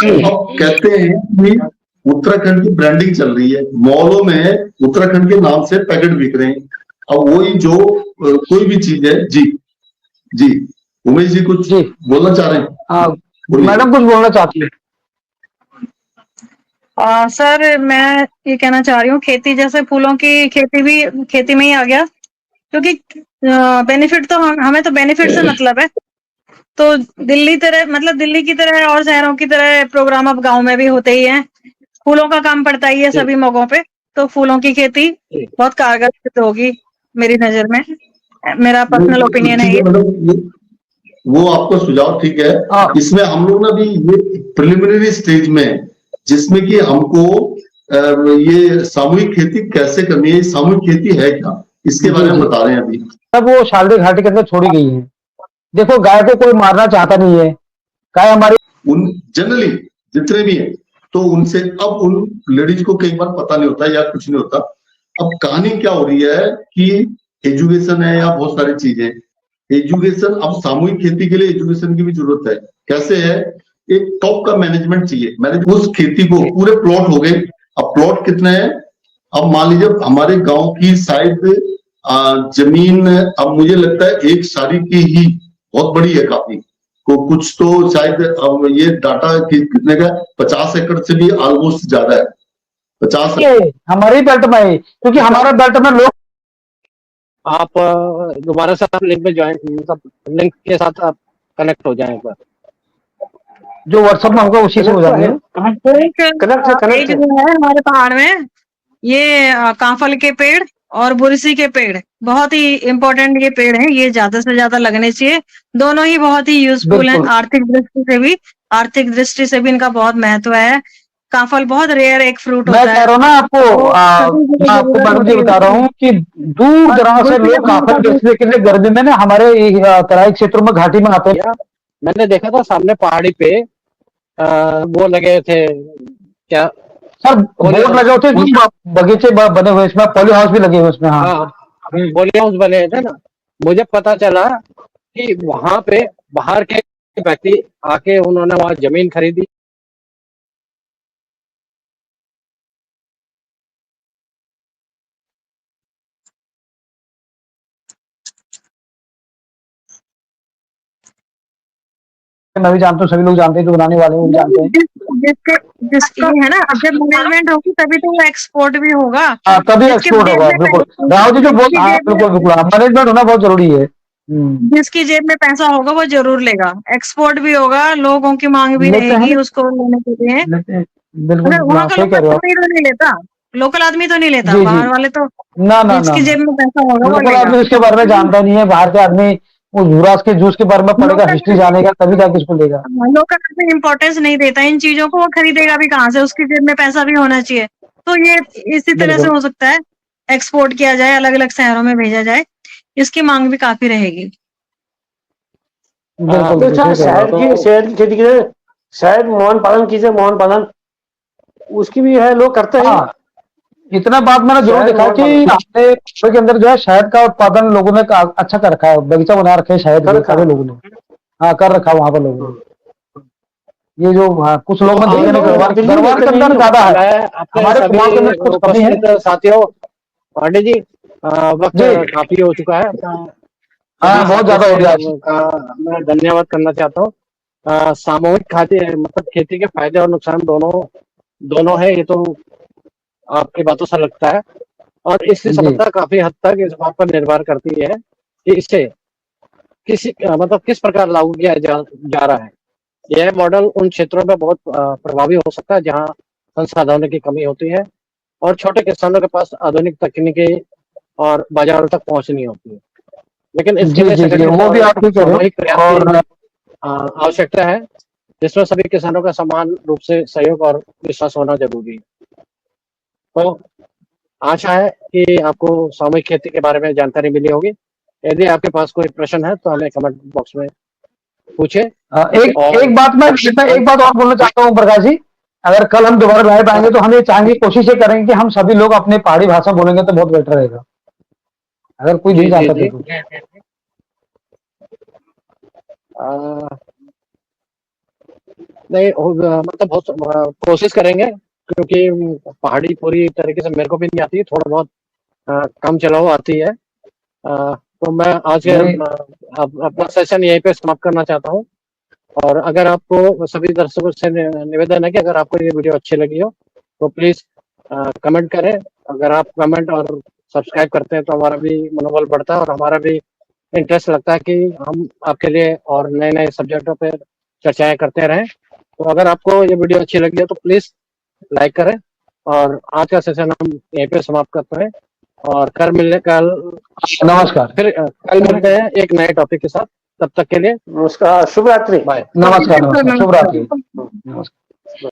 अब कहते हैं कि उत्तराखंड की ब्रांडिंग चल रही है, मॉलों में उत्तराखंड के नाम से पैकेट बिक रहे हैं। अब वही जो कोई भी चीज है। जी जी, उमेश जी कुछ जी बोलना चाह रहे हैं? हाँ, बोलिए। मैडम कुछ बोलना चाहती है। सर मैं ये कहना चाह रही हूँ, खेती जैसे फूलों की खेती भी खेती में ही आ गया, क्योंकि बेनिफिट तो हमें तो बेनिफिट से मतलब है। तो दिल्ली तरह मतलब दिल्ली की तरह और शहरों की तरह प्रोग्राम अब गांव में भी होते ही हैं। फूलों का काम पड़ता ही है सभी मौकों पे, तो फूलों की खेती बहुत कारगर सिद्ध होगी मेरी नजर में। मेरा पर्सनल ओपिनियन है ठीक ये। है मैडम, वो आपका सुझाव ठीक है। हाँ। इसमें हम लोग ना भी ये प्रिलिमिनरी स्टेज में है, जिसमें कि हमको ये सामूहिक खेती कैसे करनी है, सामूहिक खेती है क्या, इसके बारे में बता रहे हैं अभी। तब वो शालडी घाटी के अंदर छोड़ी गई है। देखो, गाय को कोई मारना चाहता नहीं है, गाय हमारी उन जनरली जितने भी हैं, तो उनसे अब उन लेडीज को कई बार पता नहीं होता या कुछ नहीं होता। अब कहानी क्या हो रही है कि एजुकेशन है या बहुत सारी चीजें। एजुकेशन, अब सामूहिक खेती के लिए एजुकेशन की भी जरूरत है। कैसे है, एक टॉप का मैनेजमेंट चाहिए। मैंने उस खेती को पूरे प्लॉट हो गए। अब प्लॉट कितने हैं, अब मान लीजिए हमारे गांव की शायद जमीन, अब मुझे लगता है एक सारी की ही बहुत बड़ी है काफी को, कुछ तो शायद अब ये डाटा कितने का, 50 एकड़ से भी ऑलमोस्ट ज्यादा है। 50 हमारे ही बेल्ट में है, क्योंकि हमारा बेल्ट में लोग आप दोबारा से आप लिंक में ज्वाइन, मतलब लिंक के साथ आप कनेक्ट हो जाएं एक बार। जो व्हाट्सएप में होगा उसी से हो जाएंगे। एक जो है हमारे पहाड़ में ये कांफल के पेड़ और बुरसी के पेड़ बहुत ही इम्पोर्टेंट ये पेड़ हैं, ये ज्यादा से ज्यादा लगने चाहिए। दोनों ही बहुत ही यूजफुल हैं, बिल्कुल। आर्थिक दृष्टि से भी इनका बहुत महत्व है। कांफल बहुत रेयर एक फ्रूट मैं होता कह है। रहा हूँ ना आपको, मैं आपको मैडम जी बता रहा हूँ कि दूर दराज से लोग काफल बेचने के लिए गर्मी में ना हमारे तराई क्षेत्रों में घाटी में आते हैं। मैंने देखा था सामने पहाड़ी पे वो लगे थे, क्या सर बोर्ड लगे होते हैं, बगीचे बने हुए, इसमें पॉली हाउस भी लगे हुए उसमें। हाँ, पॉली हाउस बने थे ना। मुझे पता चला कि वहां पे बाहर के व्यक्ति आके उन्होंने वहां जमीन खरीदी। मैं भी जानता हूँ, सभी लोग जानते हैं, जो बनाने वाले हैं वो जानते हैं। जिसका है ना, अब जब मैनेजमेंट होगी तभी तो वो एक्सपोर्ट भी होगा। तभी एक्सपोर्ट होगा। बिल्कुल राव जी जो बोल, हाँ बिल्कुल बिल्कुल, मैनेजमेंट होना बहुत जरूरी है। जिसकी जेब में पैसा होगा वो जरूर लेगा, एक्सपोर्ट भी होगा, लोगों की मांग भी रहेगी उसको लेने के लिए। बिल्कुल वहाँ का सही कह लोकल रहे हो। आदमी तो नहीं लेता, लोकल आदमी तो नहीं लेता, जी, जी। बाहर वाले तो ना ना ना, जिसकी जेब में पैसा होगा वो लोकल लेगा। आदमी इसके बारे में जानता नहीं है। बाहर के आदमी वो युवराज के जूस के बारे में पढ़ेगा, हिस्ट्री जानेगा, तभी जाके इसको लेगा। लोकल आदमी इम्पोर्टेंस नहीं देता इन चीजों को, वो खरीदेगा भी कहाँ से, उसकी जेब में पैसा भी होना चाहिए। तो ये इसी तरह से हो सकता है, एक्सपोर्ट किया जाए, अलग अलग शहरों में भेजा जाए, इसकी मांग भी काफी रहेगी। शहद की खेती की जाए, शहद मोहन पालन कीजिए, मोहन पालन उसकी भी है, लोग करते हैं। इतना बात मैंने जरूर देखा कि अपने क्षेत्र के अंदर जो है शहद का उत्पादन लोगों ने अच्छा कर रखा है, बगीचा बना रखे हैं शहद के, सारे लोगों ने हाँ कर रखा है वहां पर लोगों ने। ये जो कुछ लोग में देखे गढ़वाल के अंदर ज्यादा है, हमारे कुमाऊं के अंदर कुछ कमी है। साथियों, पांडे जी वक्त काफी हो चुका है। हाँ बहुत ज्यादा हो गया। मैं धन्यवाद करना चाहता हूँ। सामूहिक खाते मतलब खेती के फायदे और नुकसान दोनों है, ये तो आपकी बातों से लगता है। और इसकी सफलता काफी हद तक इस बात पर निर्भर करती है कि इसे किस प्रकार लागू किया जा रहा है। यह मॉडल उन क्षेत्रों में बहुत प्रभावी हो सकता है जहां संसाधनों की कमी होती है और छोटे किसानों के पास आधुनिक तकनीकी और बाजारों तक पहुंच नहीं होती है। लेकिन इसके लिए वो भी आप सामूहिक प्रयास की आवश्यकता है, जिसमें सभी किसानों का समान रूप से सहयोग और विश्वास होना जरूरी है। तो आशा है कि आपको सामूहिक खेती के बारे में जानकारी मिली होगी। यदि आपके पास कोई प्रश्न है तो हमें कमेंट बॉक्स में पूछे। एक बात और बोलना चाहता हूँ प्रकाश जी, अगर कल हम दोबारा लाइव आएंगे तो हम ये चाहेंगे, कोशिश ये करेंगे कि हम सभी लोग अपने पहाड़ी भाषा बोलेंगे तो बहुत बेटर रहेगा, अगर कोई नहीं जानता तो। नहीं मतलब बहुत कोशिश करेंगे, क्योंकि पहाड़ी पूरी तरीके से मेरे को भी नहीं आती है, थोड़ा बहुत काम चलाओ आती है। तो मैं आज नहीं। अपना सेशन यहीं पे समाप्त करना चाहता हूँ। और अगर आपको, सभी दर्शकों से निवेदन है कि अगर आपको ये वीडियो अच्छी लगी हो तो प्लीज कमेंट करें। अगर आप कमेंट और सब्सक्राइब करते हैं तो हमारा भी मनोबल बढ़ता है और हमारा भी इंटरेस्ट लगता है कि हम आपके लिए और नए नए सब्जेक्टों पे चर्चाएं करते रहें। तो अगर आपको ये वीडियो अच्छी लगी है तो प्लीज लाइक करें। और आज का सेशन हम यहीं पे समाप्त करते हैं और कल नमस्कार। फिर कल मिलते हैं एक नए टॉपिक के साथ। तब तक के लिए नमस्कार, शुभ रात्रि। बाय। नमस्कार। शुभ रात्रि। नमस्कार।